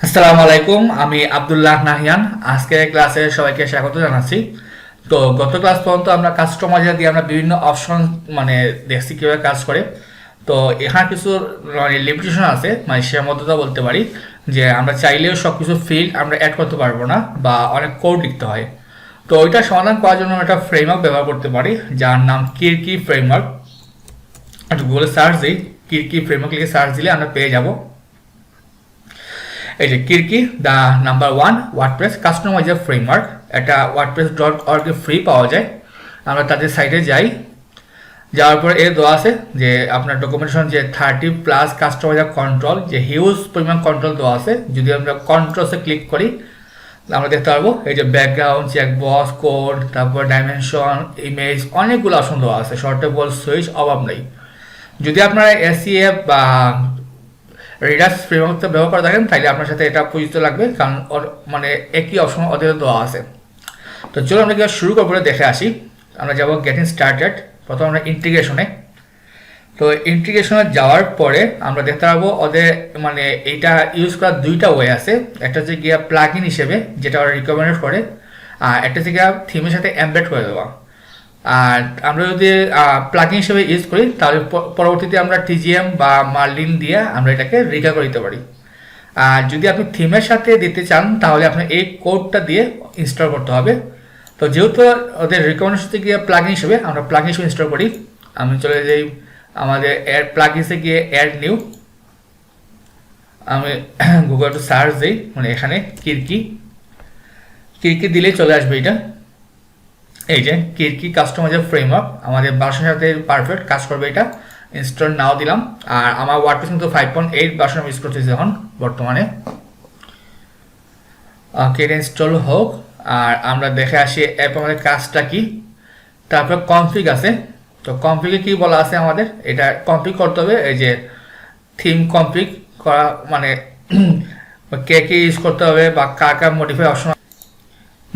আসসালামু আলাইকুম, আমি আব্দুল্লাহ নাহিয়ান। আজকের ক্লাসে সবাইকে স্বাগত জানাচ্ছি। তো গত ক্লাস পর্যন্ত আমরা কাস্টমাইজার দিয়ে আমরা বিভিন্ন অপশন দেখছি কীভাবে কাজ করে। তো এখানে কিছু লিমিটেশন আছে, সীমাবদ্ধতা বলতে পারি, যে আমরা চাইলেও সব কিছু ফিল্ড আমরা অ্যাড করতে পারবো না বা অনেক কোড লিখতে হয়। তো ওইটা সমাধান করার জন্য আমরা একটা ফ্রেমওয়ার্ক ব্যবহার করতে পারি যার নাম কিরকি ফ্রেমওয়ার্ক। একটু গুগলে সার্চ দিই, কিরকি ফ্রেমওয়ার্ক লিখে সার্চ দিলে আমরা পেয়ে যাব এই যে Kirki the number 1 WordPress customizer framework. এটা wordpress.org এ ফ্রি পাওয়া যায়। আমরা তাদের সাইটে যাই, যাওয়ার পর এর দেওয়া আছে যে আপনার ডকুমেন্টেশন যে 30+ কাস্টমাইজার কন্ট্রোল, যে হিউজ পরিমাণ কন্ট্রোল দেওয়া আছে। যদি আমরা কন্ট্রোলসে ক্লিক করি আমরা দেখতে পারবো এই যে ব্যাকগ্রাউন্ড, চেকবক্স, কোড, তারপর ডাইমেনশন, ইমেজ, অনেকগুলো অপশন দেওয়া আছে। শর্টেবল, সুইচ, অভাব নেই। যদি আপনারা এসইএফ বা রিডাক্স ফ্রেমওয়ার্কটা ব্যবহার করে থাকেন তাহলে আপনার সাথে এটা পরিচিত লাগবে, কারণ মানে একই অপশন ওদের দেওয়া আছে। তো চলো আমরা কি শুরু করবো দেখে আসি। আমরা যাবো গেটিং স্টার্টেড। প্রথম আমরা ইন্টিগ্রেশনে। তো ইন্টিগ্রেশনে যাওয়ার পরে আমরা দেখতে পারবো ওদের মানে এইটা ইউজ করার দুইটা ওয়ে আছে। একটা হচ্ছে গিয়া প্লাগ ইন হিসেবে, যেটা ওরা রিকমেন্ড করে, আর একটা হচ্ছে গিয়া থিমের সাথে এমবেড করে দেওয়া। আর আমরা যদি প্লাগইন হিসেবে ইউজ করি তাহলে পরবর্তীতে আমরা টিজিএম বা মার্লিন দিয়ে আমরা এটাকে রিকা করে দিতে পারি। আর যদি আপনি থিমের সাথে দিতে চান তাহলে আপনার এই কোডটা দিয়ে ইনস্টল করতে হবে। তো যেহেতু ওদের রিকমেন্ডেশন গিয়ে প্লাগইন হিসেবে আমরা প্লাগইন হিসেবে ইনস্টল করি। আমি চলে যাই আমাদের এর প্লাগইনসে গিয়ে অ্যাড নিউ। আমি গুগল টু সার্চ দিই, মানে এখানে কিরকি দিলেই চলে আসবে এটা। এই যে কিরকি কাস্টমাইজার ফ্রেমওয়ার্ক আমাদের ভার্সনের সাথে পারফেক্ট কাজ করবে। এটা ইনস্টল নাও দিলাম। আর আমার ওয়ার্ডপ্রেস কিন্তু 5.8 ভার্সন ইউজ করতেছি এখন বর্তমানে। এটা ইনস্টল হোক আর আমরা দেখে আসি এরপর আমাদের কাজটা কি। তারপর কনফিগ আছে। তো কনফিগে কি বলা আছে আমাদের, এটা কনফিগ করতে হবে। এই যে থিম কনফিগ করা মানে কে ইউজ করতে হবে বা কার মডিফাই অপশন,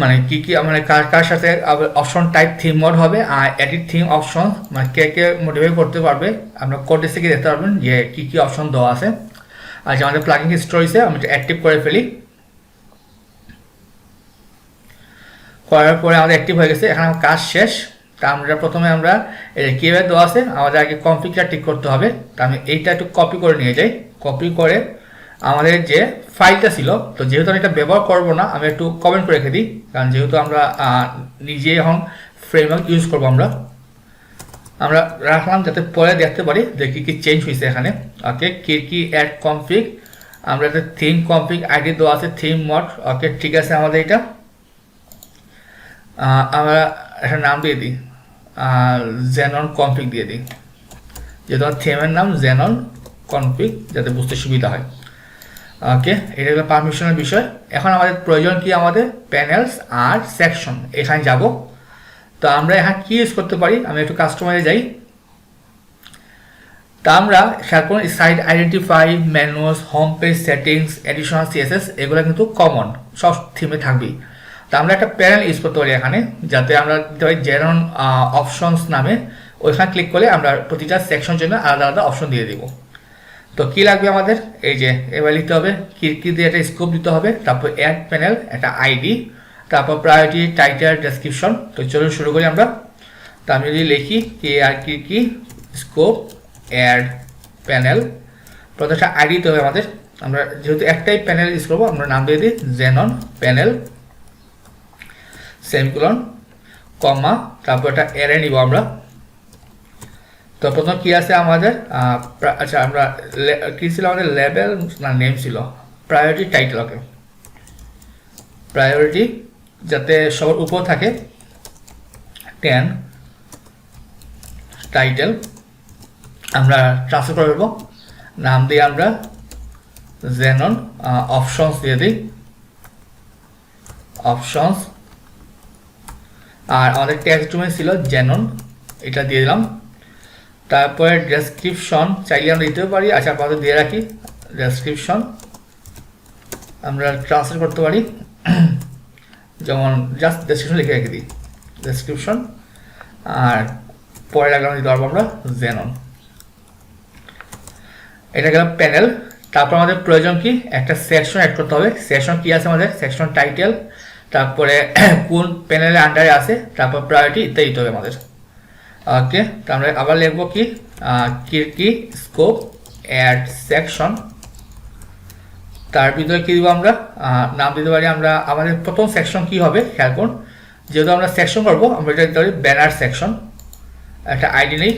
মানে কি মানে কার সাথে অপশন টাইপ থিম মোড হবে, আর এডিট থিম অপশন মানে কে মডিফাই করতে পারবে। আপনার কোডে থেকে দেখতে পারবেন যে কি অপশন দেওয়া আছে। আর যে আমাদের প্লাগইন হিস্টরি আছে আমি এটা অ্যাক্টিভ করে ফেলি। করার পরে আমাদের অ্যাক্টিভ হয়ে গেছে। এখানে কাজ শেষ। তা আমরা প্রথমে আমরা এই যে কিভাবে দেওয়া আছে আমাদের আগে কনফিগটা ঠিক করতে হবে। তা আমি এইটা একটু কপি করে নিয়ে যাই। কপি করে আমাদের যে ফাইলটা ছিল, তো যেহেতু আমি এটা ব্যবহার করবো না আমি একটু কমেন্ট করে রেখে দিই, কারণ যেহেতু আমরা নিজে এখন ফ্রেমওয়ার্ক ইউজ করবো আমরা রাখলাম যাতে পরে দেখতে পারি যে কি চেঞ্জ হয়েছে এখানে। ওকে, কিরকি অ্যাড কনফিগ, আমরা একটা থিম কনফিগ আইডি দেওয়া আছে থিম মোড। ওকে, ঠিক আছে। আমাদের এটা আমরা একটা নাম দিয়ে দিই, জেনন কনফিগ দিয়ে দিই, যেহেতু আমার থিমের নাম জেনন কনফিগ, যাতে বুঝতে সুবিধা হয়। ওকে, এটা হলো পারমিশনের বিষয়। এখন আমাদের প্রয়োজন কি, আমাদের প্যানেলস আর সেকশন। এখানে যাব। তো আমরা এখানে কি ইউজ করতে পারি, আমি একটু কাস্টমাইজে যাই। তা আমরা খেয়াল করুন site identify, menus, home page settings, additional CSS এগুলো কিন্তু কমন, সব থিমে থাকবেই। তা আমরা একটা প্যানেল ইউজ করতে পারি এখানে, যাতে আমরা দিতে পারি জেনন অপশনস নামে। ওইখানে ক্লিক করলে আমরা প্রতিটা সেকশনের জন্য আলাদা আলাদা অপশন দিয়ে দিব। তো কি লাগবে আমাদের, এই যে এবার লিখতে হবে কিরকি দিয়ে একটা স্কোপ দিতে হবে, তারপর অ্যাড প্যানেল একটা আইডি, তারপর প্রায়োরিটি, টাইটেল, ডেসক্রিপশন। তো চলুন শুরু করি আমরা। তো আমি যদি লিখি কিরকি স্কোপ অ্যাড প্যানেল, প্রথমটা আইডি দিতে হবে আমাদের। আমরা যেহেতু একটাই প্যানেল ইউজ করবো আমরা নাম দিয়ে দিই জেনন প্যানেল, সেমিকোলন, কমা, তারপর একটা অ্যারে নিব আমরা। তো প্রথম কি আছে আমাদের, আচ্ছা আমরা কি ছিল আমাদের লেবেল না নেম ছিল, প্রায়োরিটি, টাইটেল। ওকে, প্রায়োরিটি যাতে সবার উপর থাকে 10, টাইটেল আমরা ট্রান্সফার করে দেবো, নাম দিয়ে আমরা জেনন অপশনস দিয়ে দিই, অপশনস। আর আমাদের টেক্সট ডোমেইন ছিল জেনন, এটা দিয়ে দিলাম। তারপরে ডেসক্রিপশন চাইলে আমরা দিতেও পারি, আচ্ছা আপাতত দিয়ে রাখি ডেসক্রিপশন। আমরা ট্রান্সলেট করতে পারি, যেমন জাস্ট ডেসক্রিপশন লিখে রেখে দিই ডেসক্রিপশন। আর পরে রাখলাম দিতে পারবো আমরা জেনন। এটা গেল প্যানেল। তারপর আমাদের প্রয়োজন কি একটা সেকশন অ্যাড করতে হবে সেকশন কি আছে আমাদের সেকশন টাইটেল তারপরে কোন প্যানেলের আন্ডারে আছে তারপর প্রায়োরিটি ইত্যাদি দিতে হবে আমাদের ওকে তো আমরা আবার লিখবো কি কিরকি স্কোপ অ্যাড সেকশন তার ভিতরে কি দিব আমরা নাম দিতে পারি আমরা আমাদের প্রথম সেকশন কি হবে খেয়াল করুন যেহেতু আমরা সেকশন করব আমরা এটা দিতে পারি ব্যানার সেকশন একটা আইডি নেই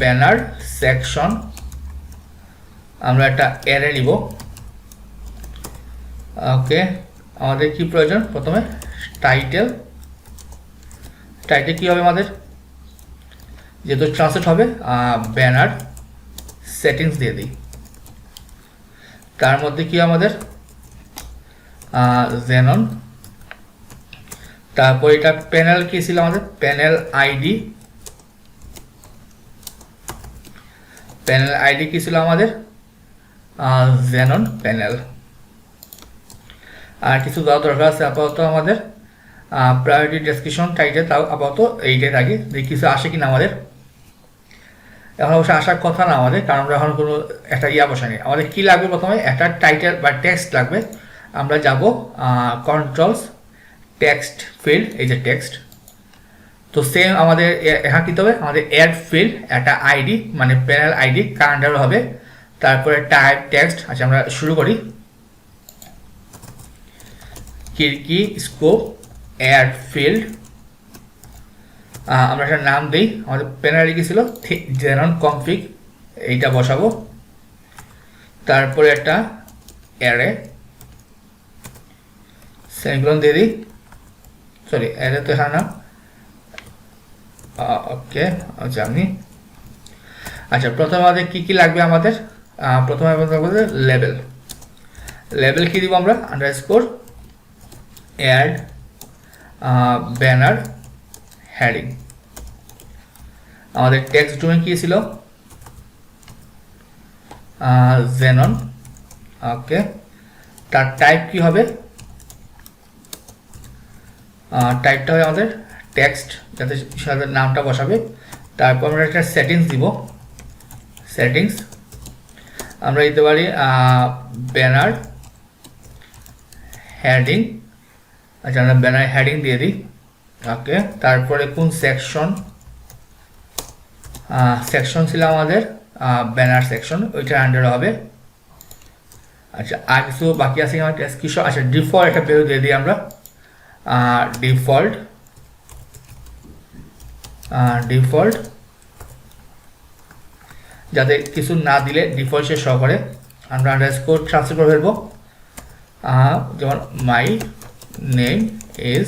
ব্যানার সেকশন আমরা একটা অ্যারে নিব ওকে আমাদের কি প্রয়োজন প্রথমে টাইটেল কি হবে আমাদের যেহেতু ট্রান্সলেট হবে ব্যানার সেটিংস দিয়ে দিই তার মধ্যে কি আমাদের জেনন তারপর এটা প্যানেল কি ছিল আমাদের প্যানেল আইডি কি ছিল আমাদের জেনন প্যানেল আর কিছু দেওয়া দরকার আছে আপাতত আমাদের প্রায়োরিটি ডেসক্রিপশন টাইটেল তাও আপাতত এইটাই থাকে যে কিছু আসে কিনা আমাদের এখন অবশ্যই আসার কথা না আমাদের কারণ আমরা এখন কোনো একটা বসাইনি আমাদের কি লাগবে প্রথমে একটা টাইটেল বা টেক্সট লাগবে আমরা যাব কন্ট্রোলস টেক্সট ফিল্ড এই যে টেক্সট তো সেম আমাদের এখানে কি হবে আমাদের অ্যাড ফিল্ড একটা আইডি মানে প্যানেল আইডি কার হবে তারপরে টাইপ টেক্সট আচ্ছা আমরা শুরু করি কিরকি স্কোপ অ্যাড ফিল্ড আমরা একটা নাম দিই আমাদের প্যানেল আইডি কি ছিল জেনন কনফিগ এইটা বসাবো তারপরে একটা অ্যারে সেমিকোলন দিয়ে দিই সরি অ্যারে তো হ্যাঁ না ওকে আচ্ছা আমি আচ্ছা প্রথমে আমাদের কি লাগবে আমাদের প্রথমে আমাদের লেভেল কি দিব আমরা আন্ডারস্কোর অ্যাড ব্যানার হেডিং আমাদের টেক্সট ডোমেইন কি ছিল জেনন ওকে তার টাইপ কি হবে টাইপটা হবে আমাদের টেক্সট যাতে সাথে নামটা বসাবে তারপর আমরা একটা সেটিংস দিব সেটিংস আমরা দিতে পারি ব্যানার হেডিং আচ্ছা আমরা ব্যানার হেডিং দিয়ে দিই ওকে তারপরে কোন সেকশন ছিল আমাদের ব্যানার সেকশন ওইটার আন্ডারে হবে আচ্ছা আর কিছু বাকি আছে আমার ডেসক্রিপশন আচ্ছা ডিফল্ট একটা ভ্যালু দিয়ে দিই আমরা ডিফল্ট যাতে কিছু না দিলে ডিফল্ট সে শো করে আমরা আন্ডারস্কোর ট্রান্সলেট করে ফেলবো যেমন মাই নেম ইজ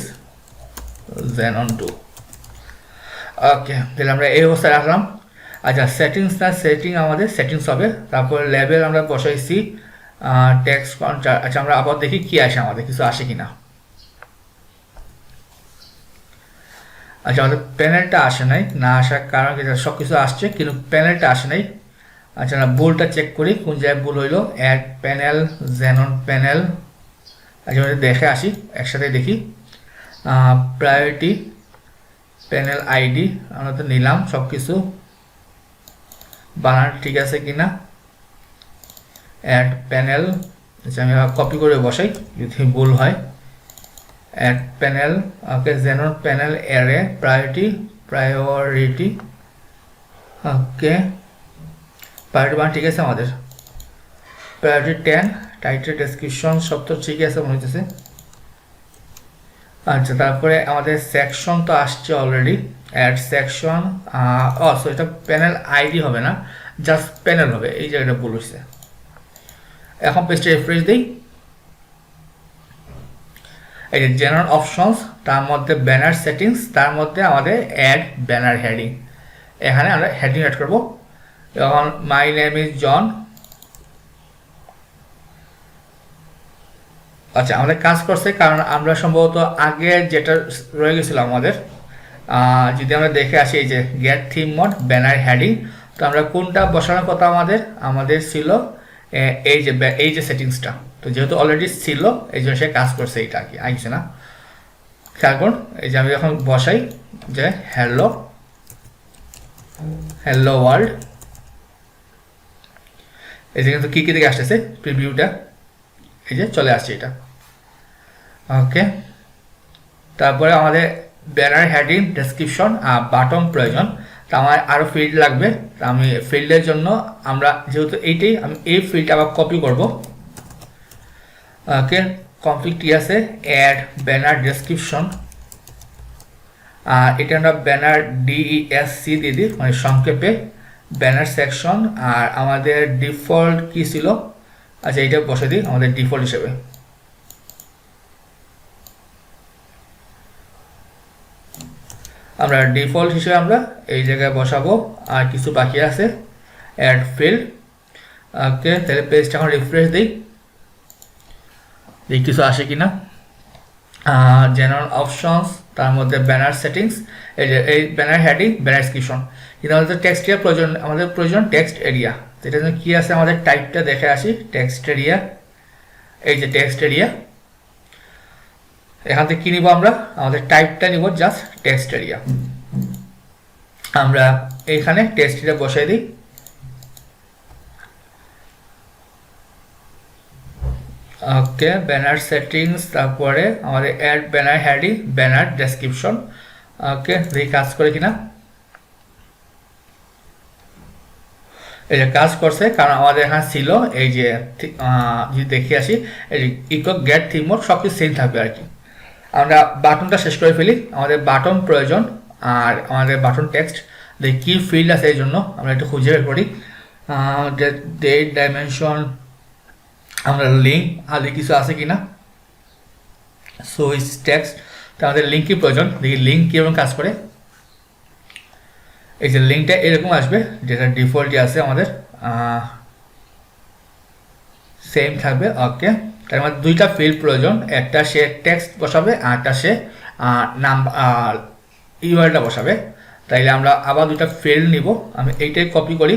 zenon2 ওকে তাহলে আমরা এই অবস্থায় রাখলাম আচ্ছা সেটিং আমাদের সেটিংস হবে তারপর লেভেল আমরা বসাইছি টেক্সট আচ্ছা আমরা আবার দেখি কি আসে আমাদের কিছু আসে কিনা আচ্ছা আমাদের প্যানেলটা আসে নাই না আসার কারণ কি সব কিছু আসছে কিন্তু প্যানেলটা আসে নাই আচ্ছা আমরা ভুলটা চেক করি কোন জায়গায় ভুল হইলো অ্যাড প্যানেল জেনন প্যানেল আচ্ছা আমরা দেখে আসি একসাথে দেখি প্রায়োরিটি প্যানেল আইডি আমরা তো নিলাম সব কিছু বানান ঠিক আছে কিনা অ্যাড প্যানেল আচ্ছা আমি কপি করে বসাই যদি ভুল হয় অ্যাড প্যানেল ওকে জেনন panel array priority okay priority বানান ঠিক আছে আমাদের প্রায়োরিটি 10 টাইটেল ডেসক্রিপশন সব তো ঠিক আছে মনে হচ্ছে আচ্ছা তারপরে আমাদের সেকশন তো আসছে অলরেডি অ্যাড সেকশন সো এটা প্যানেল আইডি হবে না জাস্ট প্যানেল হবে এই জায়গাটা ভুল হচ্ছে এখন পেজটা রিফ্রেশ দিই এই যে জেনারেল অপশনস তার মধ্যে ব্যানার সেটিংস তার মধ্যে আমাদের অ্যাড ব্যানার হেডিং এখানে আমরা হেডিং অ্যাড করব এখন মাই নেম ইজ জন আচ্ছা আমাদের কাজ করছে কারণ আমরা সম্ভবত আগে যেটা রয়ে গেছিল আমাদের যদি আমরা দেখে আসি এই যে get theme mode banner heading তো আমরা কোনটা বসানোর কথা আমাদের ছিল এই যে সেটিংসটা তো যেহেতু অলরেডি ছিল এই জন্য সে কাজ করছে এইটা আর কি আইছে না খেয়াল করুন এই যে আমি এখন বসাই যে হ্যালো ওয়ার্ল্ড এই যে কিন্তু কি থেকে আসতেছে প্রিভিউটা, এই যে চলে আসছে এটা। ওকে, তারপরে আমাদের ব্যানার হেডিং ডেসক্রিপশন আর বাটন প্রয়োজন। তো আমার আরও ফিল্ড লাগবে, তো আমি ফিল্ডের জন্য আমরা যেহেতু এইটাই, আমি এই ফিল্ডটা আবার কপি করব। ওকে, কমপ্লিট কি আছে, অ্যাড ব্যানার ডেসক্রিপশন, আর এটা আমরা ব্যানার DESC দিয়ে দিই, মানে সংক্ষেপে ব্যানার সেকশন। আর আমাদের ডিফল্ট কি ছিল, আচ্ছা এইটা বসে দিই আমাদের ডিফল্ট হিসেবে। আমরা ডিফল্ট হিসেবে আমরা এই জায়গায় বসাবো। আর কিছু বাকি আছে, অ্যাড ফিল্ড। ওকে, তাহলে পেজটা এখন রিফ্রেশ দিই, দেখি কিছু আসে কিনা। জেনারেল অপশনস, তার মধ্যে ব্যানার সেটিংস, এই ব্যানার হেডিং, ব্যানার ডেসক্রিপশন। কিন্তু আমাদের টেক্সট এরিয়া প্রয়োজন, আমাদের প্রয়োজন টেক্সট এরিয়া। যেটা জন্য কি আছে, আমাদের টাইপটা দেখে আসি। টেক্সট এরিয়া, এই যে টেক্সট এরিয়া, এখান থেকে কি নিব আমরা, আমাদের টাইপটা নিব জাস্ট টেক্সট এরিয়া। আমরা এইখানে টেক্সট এরিয়া বসাই দিই। ওকে, ব্যানার সেটিংস, তারপরে আমাদের add banner heading, banner description. Okay, দেখি কাজ করে কিনা। এই যে কাজ করছে, কারণ আমাদের এখানে ছিল এই যে যদি দেখে আসি, এই যে ইকো গেট থিম মোড সব কিছু সেম থাকবে আর কি। আমরা বাটনটা শেষ করে ফেলি, আমাদের বাটন প্রয়োজন। আর আমাদের বাটন টেক্সট দেখি কি ফিল্ড আছে, এই জন্য আমরা একটু খুঁজে বের করি। ডেট, ডাইমেনশন, আমরা লিঙ্ক আগে কিছু আছে কিনা, সুইচ টেক্সট। তো আমাদের লিঙ্কই প্রয়োজন, দেখি লিঙ্ক কীরকম কাজ করে। এই যে লিঙ্কটা এরকম আসবে, যেটা ডিফল্টই আছে আমাদের, সেম থাকবে। ওকে, তার মধ্যে দুইটা ফিল্ড প্রয়োজন, একটা সে টেক্সট বসাবে আর একটা সে নাম ইউআরএলটা বসাবে। তাইলে আমরা আবার দুইটা ফিল্ড নিব, আমি এইটাই কপি করি,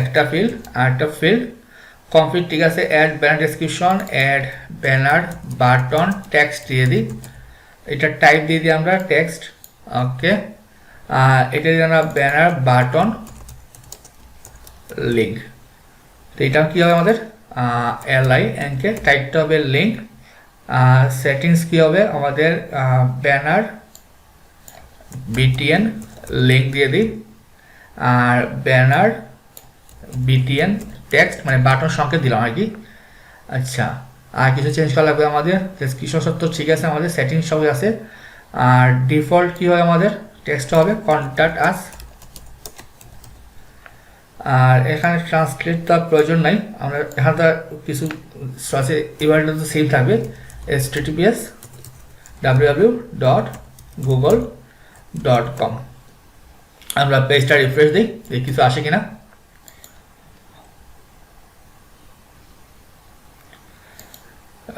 একটা ফিল্ড আর একটা ফিল্ড। কমপ্লিট, ঠিক আছে। Add banner description, add banner button text দিয়ে দিই, এটা টাইপ দিয়ে দিই আমরা টেক্সট। ওকে, এটা দিয়ে আমরা ব্যানার বাটন লিঙ্ক। তো এটা কী হবে আমাদের LINK, টাইপটা হবে লিঙ্ক। সেটিংস কী হবে আমাদের ব্যানার BTN লিঙ্ক দিয়ে দিই, আর ব্যানার BTN টেক্সট, মানে বাটন সংকেত দিলাম আর কি। আচ্ছা, আর কিছু চেঞ্জ করা লাগবে আমাদের, ডেসক্রিপশন সব তো ঠিক আছে, আমাদের সেটিংস সবই আছে। আর ডিফল্ট কী হয় আমাদের, টেক্সট হবে কন্ট্যাক্ট আস। আর এখানে ট্রান্সলেট তার প্রয়োজন নাই, আমরা এখানে তার কিছু আছে, ইউআরএল তো সেম থাকবে, https www.google.com। আমরা পেজটা রিফ্রেশ দিই, দেখি কিছু আসে কিনা।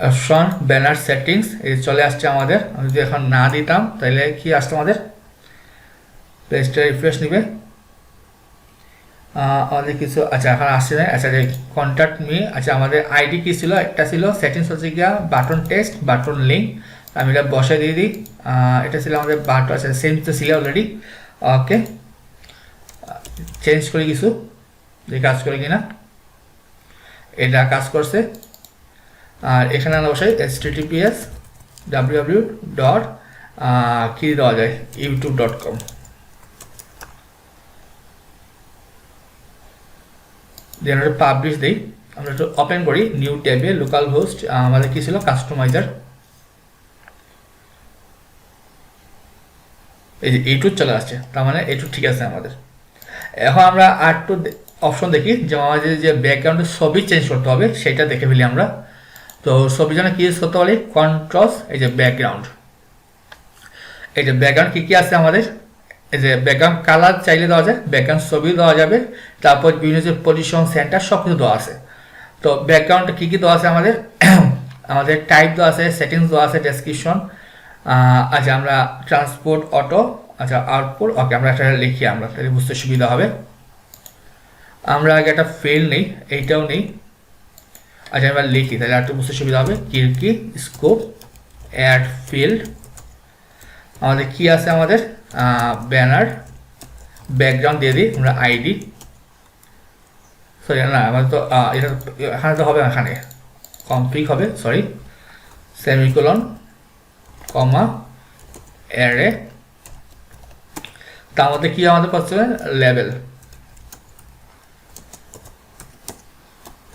অপশন ব্যানার সেটিংস, এই চলে আসছে আমাদের। আমি যদি এখন না দিতাম তাহলে কি আসতো, আমাদের পেজটা রিফ্রেশ নিবে, আমাদের কিছু আচ্ছা এখন আসছে না। আচ্ছা, কন্ট্যাক্ট মি, আচ্ছা আমাদের আইডি কি ছিল, একটা ছিল সেটিংস হচ্ছে গিয়া বাটন টেক্সট বাটন লিঙ্ক, আমি এটা বসাই দিয়ে দিই। এটা ছিল আমাদের বাটন, আচ্ছা সেম তো ছিল অলরেডি। ওকে, চেঞ্জ করি কিছু, যে কাজ করে কিনা, এটা কাজ করছে। আর এখানে আমরা বসাই https www. কি দেওয়া যায়, youtube.com। দেন ওটা পাবলিশ দিই, আমরা একটু ওপেন করি নিউ ট্যাবে, লোকাল হোস্ট আমাদের কি ছিল কাস্টমাইজার, এই যে ইউটিউব চলে আসছে, তার মানে ইউটিউব ঠিক আছে আমাদের। এখন আমরা আর একটু অপশন দেখি, যেমন আমাদের যে ব্যাকগ্রাউন্ডের ছবি চেঞ্জ করতে হবে সেটা দেখে ফেলি আমরা। তো ছবির জন্য কি ইউজ করতে পারি, কন্ট্রাস্ট, এই যে ব্যাকগ্রাউন্ড, এই যে ব্যাকগ্রাউন্ড কী কী আছে আমাদের, এই যে ব্যাকগ্রাউন্ড কালার চাইলে দেওয়া যায়, ব্যাকগ্রাউন্ড ছবি দেওয়া যাবে, তারপর বিভিন্ন যে পজিশন সেন্টার সব কিছু দেওয়া আছে। তো ব্যাকগ্রাউন্ডে কী কী দেওয়া আছে আমাদের, আমাদের টাইপ দেওয়া আছে, সেটিংস দেওয়া আছে, ডেসক্রিপশন। আচ্ছা আমরা ট্রান্সপোর্ট অটো, আচ্ছা আউটপুট। ওকে, আমরা একটা লিখি, আমরা তাহলে বুঝতে সুবিধা হবে। আমরা আগে একটা ফিল্ড নেই, এইটাও নেই। আচ্ছা আমরা লিখি, তাহলে একটু বুঝতে সুবিধা হবে। কিরকি স্কোপ, অ্যাড ফিল্ড, আমাদের কি আছে, আমাদের ব্যানার ব্যাকগ্রাউন্ড দিয়ে দিই আমরা আইডি। সরি না আমাদের তো এটা এখানে তো হবে না, এখানে কমপ্লিট হবে, সরি, সেমিকোলন কমা অ্যারে, তার মধ্যে কি আমাদের পাচ্ছে লেভেল।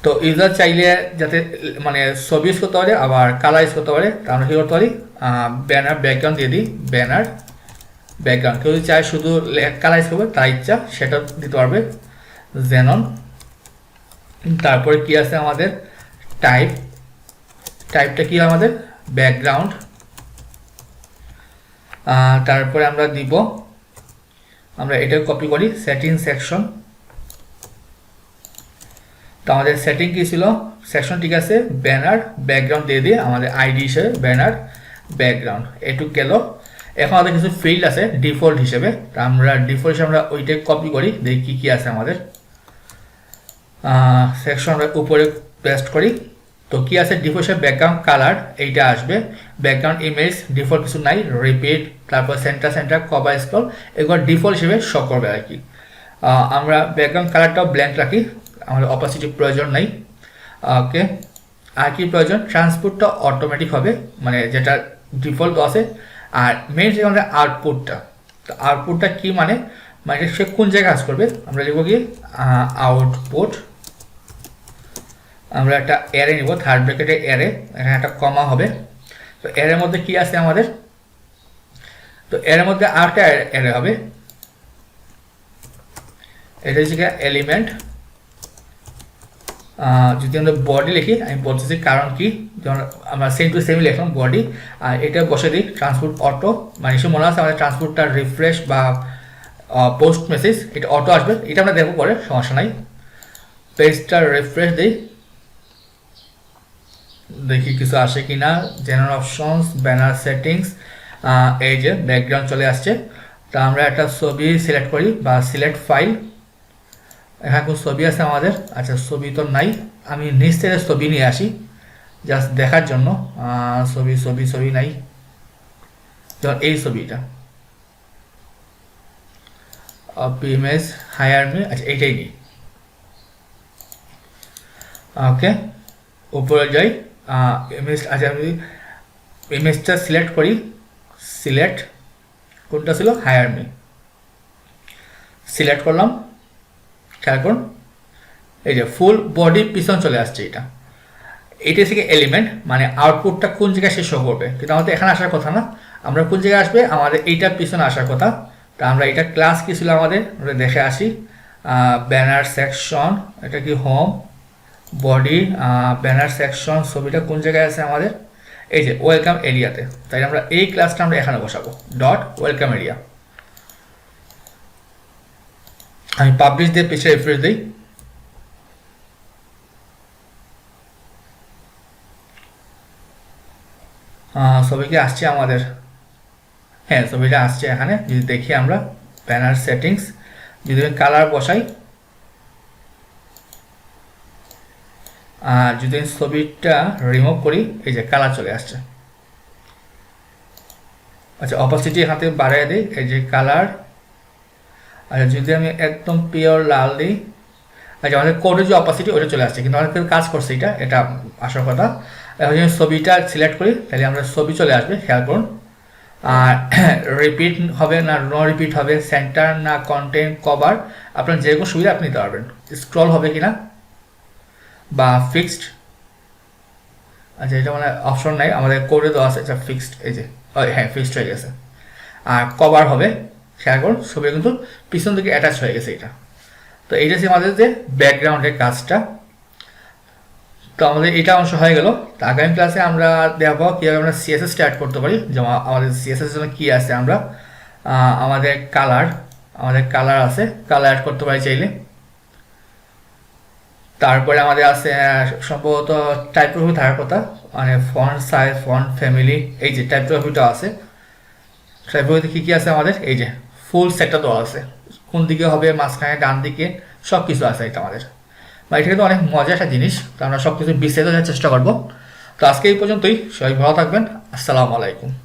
তো ইউজার চাইলে যাতে মানে ছবি ইউজ করতে পারে আবার কালার ইউজ করতে পারে, তা আমরা কী করতে পারি, ব্যানার ব্যাকগ্রাউন্ড দিয়ে দিই, ব্যানার ব্যাকগ্রাউন্ড। কেউ যদি চায় শুধু কালার ইউজ করবে তার ইচ্ছা সেটা দিতে পারবে, জেনন। তারপরে কি আছে আমাদের টাইপ, টাইপটা কি আমাদের ব্যাকগ্রাউন্ড। তারপরে আমরা দিব, আমরা এটা কপি করি সেটিং সেকশন। তো আমাদের সেটিং কি ছিল, সেকশন ঠিক আছে, ব্যানার ব্যাকগ্রাউন্ড দিয়ে দিয়ে আমাদের আইডি হিসেবে ব্যানার ব্যাকগ্রাউন্ড এটুক গেল। এখন আমাদের কিছু ফিল্ড আছে ডিফল্ট হিসেবে, তা আমরা ডিফল্ট হিসেবে আমরা ওইটাই কপি করি, দেখি কী কী আছে আমাদের। সেকশন আমরা উপরে পেস্ট করি। তো কি আছে ডিফল্ট হিসেবে ব্যাকগ্রাউন্ড কালার এইটা আসবে, ব্যাকগ্রাউন্ড ইমেজ ডিফল্ট কিছু নাই, রিপিট, তারপর সেন্টার সেন্টার কভার স্ক্রল, এগুলো ডিফল্ট হিসেবে শো করবে আর কি। আমরা ব্যাকগ্রাউন্ড কালারটাও ব্ল্যাঙ্ক রাখি, আমাদের অপাসিটি প্রয়োজন নাই। ওকে, আর কি প্রয়োজন, ট্রান্সপোর্টটা অটোমেটিক হবে, মানে যেটা ডিফল্ট আছে। আর মেইন যে আমাদের আউটপুটটা, তো আউটপুটটা কি মানে মানে সে কোন জায়গায় কাজ করবে, আমরা লিখব কি আউটপুট। আমরা একটা অ্যারে নিব, থার্ড ব্র্যাকেটে অ্যারে, এখানে একটা কমা হবে। তো অ্যারের মধ্যে কি আছে আমাদের, তো এর মধ্যে আরেকটা অ্যারে হবে, এটা হচ্ছে এলিমেন্ট। যদি আমরা বডি লিখি, আমি বলতেছি কারণ কি, যেমন আমরা সেম টু সেম লিখলাম বডি, আর এটা বসে দিই ট্রান্সপোর্ট অটো, মানে সে মনে আছে আমাদের ট্রান্সপোর্টটা রিফ্রেশ বা পোস্ট মেসেজ এটা অটো আসবে, এটা আমরা দেখবো পরে, সমস্যা নাই। পেজটা রিফ্রেশ দিই, দেখি কিছু আসে কিনা, জেনারেল অপশনস, ব্যানার সেটিংস, এই যে ব্যাকগ্রাউন্ড চলে আসছে। তা আমরা একটা ছবি সিলেক্ট করি বা সিলেক্ট ফাইল, এখানে কোন ছবি আছে আমাদের, আচ্ছা ছবি তো নাই, আমি নিচ থেকে ছবি নিয়ে আসি জাস্ট দেখার জন্য। ছবি ছবি ছবি নাই, যেমন এই ছবিটা ইমেজ হায়ার মি, আচ্ছা এইটাই নিই। ওকে, উপরে যাই, ইমেজ, আচ্ছা আমি ইমেজটা সিলেক্ট করি, সিলেক্ট কোনটা ছিল, হায়ার মি, সিলেক্ট করলাম। খেয়াল করুন এই যে ফুল বডি পিছন চলে আসছে, এটা থেকে এলিমেন্ট মানে আউটপুটটা কোন জায়গায় সে শো করবে, কিন্তু আমাদের এখানে আসার কথা না, আমরা কোন জায়গায় আসবে, আমাদের এইটার পিছনে আসার কথা। তা আমরা এটা ক্লাস কি ছিল আমাদের, আমরা দেখে আসি, ব্যানার সেকশন, এটা কি হোম, বডি, ব্যানার সেকশন, ছবিটা কোন জায়গায় আছে আমাদের, এই যে ওয়েলকাম এরিয়াতে। তাই আমরা এই ক্লাসটা আমরা এখানে বসাবো, ডট ওয়েলকাম এরিয়া। আমি পাবলিশ দিয়ে পিছিয়ে রিফ্রেশ দিই, ছবি কি আসছে আমাদের, হ্যাঁ ছবিটা আসছে এখানে। যদি দেখি আমরা ব্যানার সেটিংস, যদি আমি কালার বসাই, যদি আমি ছবিটা রিমুভ করি, এই যে কালার চলে আসছে। আচ্ছা অপাসিটি এখান থেকে বাড়িয়ে দিই, এই যে কালার। আচ্ছা যদি আমি একদম পিওর লাল দিই, আচ্ছা আমাদের কোডের যে অপাসিটি ওটা চলে আসছে, কিন্তু আমাদের কাজ করছে এটা আসার কথা। এখন যদি ছবিটা সিলেক্ট করি তাহলে আমরা ছবি চলে আসবে, খেয়াল করুন। আর রিপিট হবে না নো রিপিট হবে, সেন্টার না কন্টেন্ট, কভার, আপনার যে কোনো সুবিধা আপনি নিতে পারবেন। স্ক্রল হবে কিনা বা ফিক্সড, আচ্ছা এটা মানে অপশন নাই, আমাদের কোডে দেওয়া আছে, আচ্ছা ফিক্সড, এই যে হ্যাঁ ফিক্সড হয়ে গেছে। আর কভার হবে, খেয়াল করুন ছবি কিন্তু পিছন দিকে অ্যাটাচ হয়ে গেছে এটা। তো এইটা হচ্ছে আমাদের যে ব্যাকগ্রাউন্ডের কাজটা। তো আমাদের এটা অংশ হয়ে গেল। তো আগামী ক্লাসে আমরা দেখব কীভাবে আমরা সিএসএস স্টার্ট করতে পারি। যেমন আমাদের সিএসএস জন্য কী আছে, আমরা আমাদের কালার আছে, কালার অ্যাড করতে পারি চাইলে। তারপরে আমাদের আছে সম্ভবত টাইপোগ্রাফি থাকার কথা, মানে ফন্ট সাইজ, ফন্ট ফ্যামিলি, এই যে টাইপোগ্রাফিটা আছে। টাইপোগ্রাফিতে কী কী আছে আমাদের, এই যে ফুল সেটটা দেওয়া আছে, কোন দিকে হবে, মাঝখানে, ডান দিকে, সব কিছু আছে এটা আমাদের। বা এটা কিন্তু অনেক মজার একটা জিনিস, তো আমরা সব কিছু বিস্তারিত জানার চেষ্টা করবো। তো আজকে এই পর্যন্তই, সবাই ভালো থাকবেন, আসসালামু আলাইকুম।